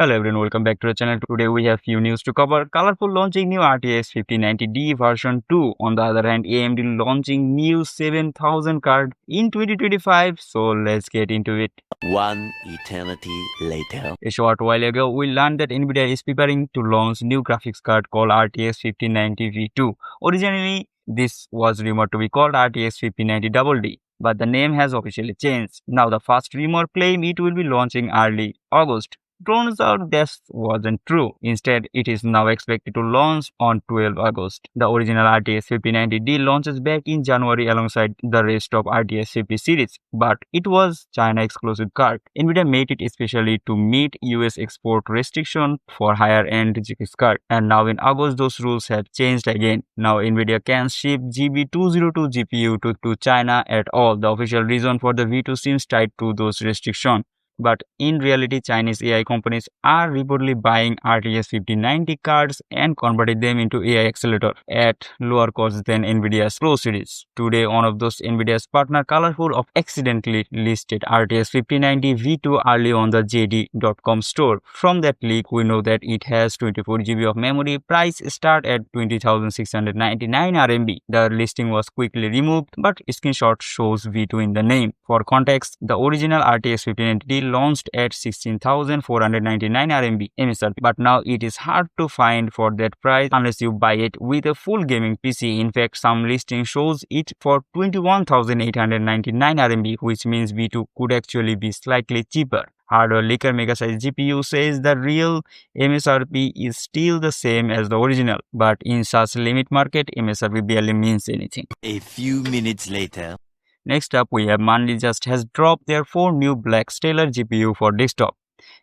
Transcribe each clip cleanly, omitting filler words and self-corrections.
Hello everyone, welcome back to the channel. Today we have few news to cover. Colorful launching new RTX 5090D version 2. On the other hand, AMD launching new 7000 card in 2025. So let's get into it. One eternity later. A short while ago, we learned that NVIDIA is preparing to launch new graphics card called RTX 5090V2. Originally, this was rumored to be called RTX 5090D, but the name has officially changed. Now the first rumor claim it will be launching early August. Turns out this wasn't true. Instead, it is now expected to launch on 12 August. The original RTX 5090D launches back in January alongside the rest of RTX 50 series, but it was China exclusive card. NVIDIA made it especially to meet US export restriction for higher end graphics card. And now in August, those rules have changed again. Now NVIDIA can ship GB202 GPU to China at all. The official reason for the V2 seems tied to those restrictions. But in reality, Chinese AI companies are reportedly buying RTX 5090 cards and converting them into AI accelerator at lower cost than NVIDIA's Pro series. Today, one of those NVIDIA's partner Colorful of accidentally listed RTX 5090 V2 early on the JD.com store. From that leak, we know that it has 24 GB of memory. Price start at 20,699 RMB. The listing was quickly removed, but screenshot shows V2 in the name. For context, the original RTX 5090 launched at 16,499 RMB MSRP, but now it is hard to find for that price unless you buy it with a full gaming PC. In fact, some listing shows it for 21,899 RMB, which means V2 could actually be slightly cheaper. Hardware leaker Megasize GPU says the real MSRP is still the same as the original, but in such limit market, MSRP barely means anything. A few minutes later. Next up, we have MANLI just has dropped their 4 new black Stellar GPU for desktop.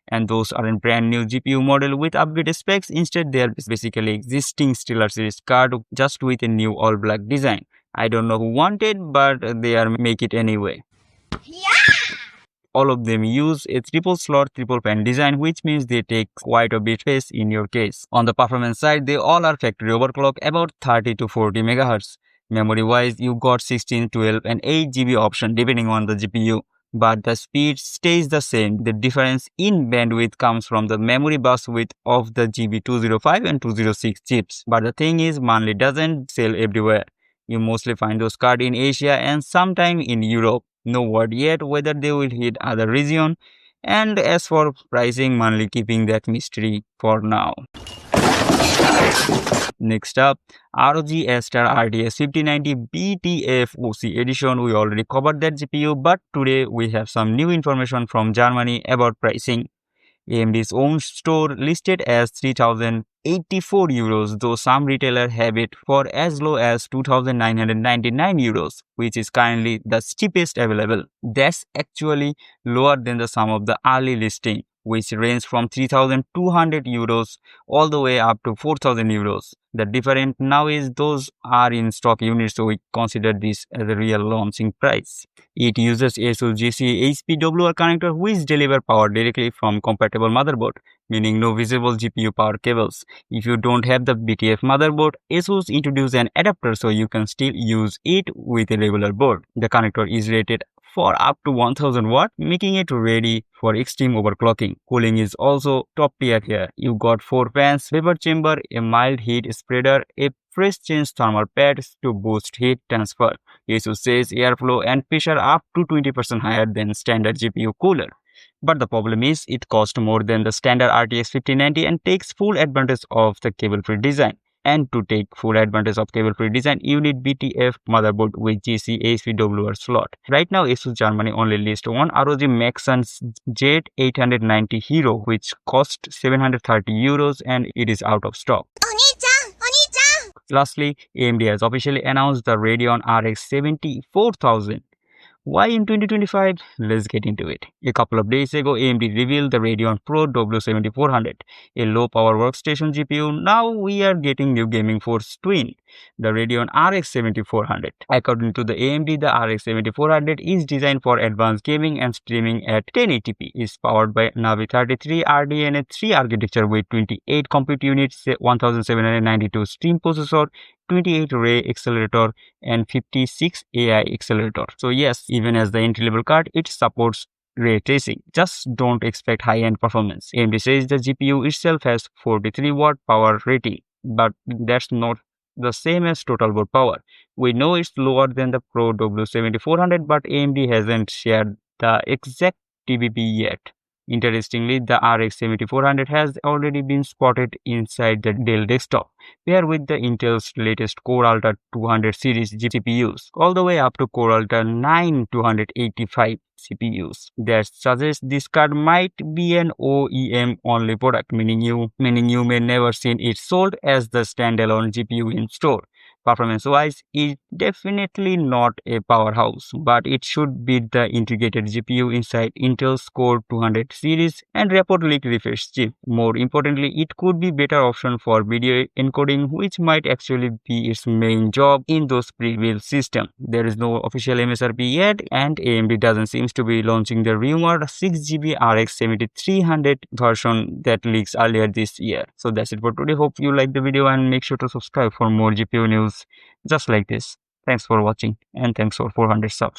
And those aren't brand new GPU model with upgraded specs. Instead, they are basically existing Stellar series card just with a new all black design. I don't know who wanted, but they are make it anyway. Yeah! All of them use a triple slot, triple fan design, which means they take quite a bit space in your case. On the performance side, they all are factory overclock about 30 to 40 MHz. Memory wise, you got 16, 12 and 8 GB option depending on the GPU. But the speed stays the same. The difference in bandwidth comes from the memory bus width of the GB205 and 206 chips. But the thing is, MANLI doesn't sell everywhere. You mostly find those cards in Asia and sometime in Europe. No word yet whether they will hit other region. And as for pricing, MANLI keeping that mystery for now. Next up, ROG Astral RTX 5090 BTF OC edition. We already covered that GPU, but today we have some new information from Germany about pricing. AMD's own store listed as 3,084 euros, though some retailers have it for as low as 2,999 euros, which is currently the cheapest available. That's actually lower than the sum of the early listing, which range from 3,200 euros all the way up to 4,000 euros. The difference now is those are in stock units, so we consider this as a real launching price. It uses ASUS GC HPWR connector which deliver power directly from compatible motherboard, meaning no visible GPU power cables. If you don't have the BTF motherboard, ASUS introduced an adapter so you can still use it with a regular board. The connector is rated for up to 1000 watt, making it ready for extreme overclocking. Cooling is also top tier here. You got 4 fans, vapor chamber, a mild heat spreader, a press change thermal pads to boost heat transfer. ASUS says airflow and pressure up to 20% higher than standard GPU cooler. But the problem is it costs more than the standard RTX 5090 and takes full advantage of the cable-free design. And to take full advantage of cable-free design, you need BTF motherboard with GC HPWR slot. Right now, ASUS Germany only lists one ROG Maxon's Z890 Hero, which costs 730 euros and it is out of stock. Lastly, AMD has officially announced the Radeon RX 74000. Why in 2025? Let's get into it. A couple of days ago, AMD revealed the Radeon Pro W7400, a low-power workstation GPU. Now we are getting new gaming force twin, the Radeon RX 7400. According to the AMD, the RX 7400 is designed for advanced gaming and streaming at 1080p. It's powered by Navi 33 RDNA 3 architecture with 28 compute units, 1792 stream processor, 28 ray accelerator and 56 AI accelerator. So yes, even as the entry level card, it supports ray tracing. Just don't expect high-end performance. AMD says the GPU itself has 43-watt power rating, but that's not the same as total board power. We know it's lower than the Pro W7400, but AMD hasn't shared the exact TBP yet. Interestingly, the RX 7400 has already been spotted inside the Dell desktop, paired with the Intel's latest Core Ultra 200 series GPUs, all the way up to Core Ultra 9 285 CPUs. That suggests this card might be an OEM only product, meaning you may never seen it sold as the standalone GPU in store. Performance-wise, it's definitely not a powerhouse, but it should beat the integrated GPU inside Intel's Core 200 series and reportedly refresh chip. More importantly, it could be better option for video encoding, which might actually be its main job in those pre-built systems. There is no official MSRP yet, and AMD doesn't seem to be launching the rumored 6GB RX 7300 version that leaks earlier this year. So that's it for today. Hope you like the video and make sure to subscribe for more GPU news just like this. Thanks for watching and thanks for 400 subs.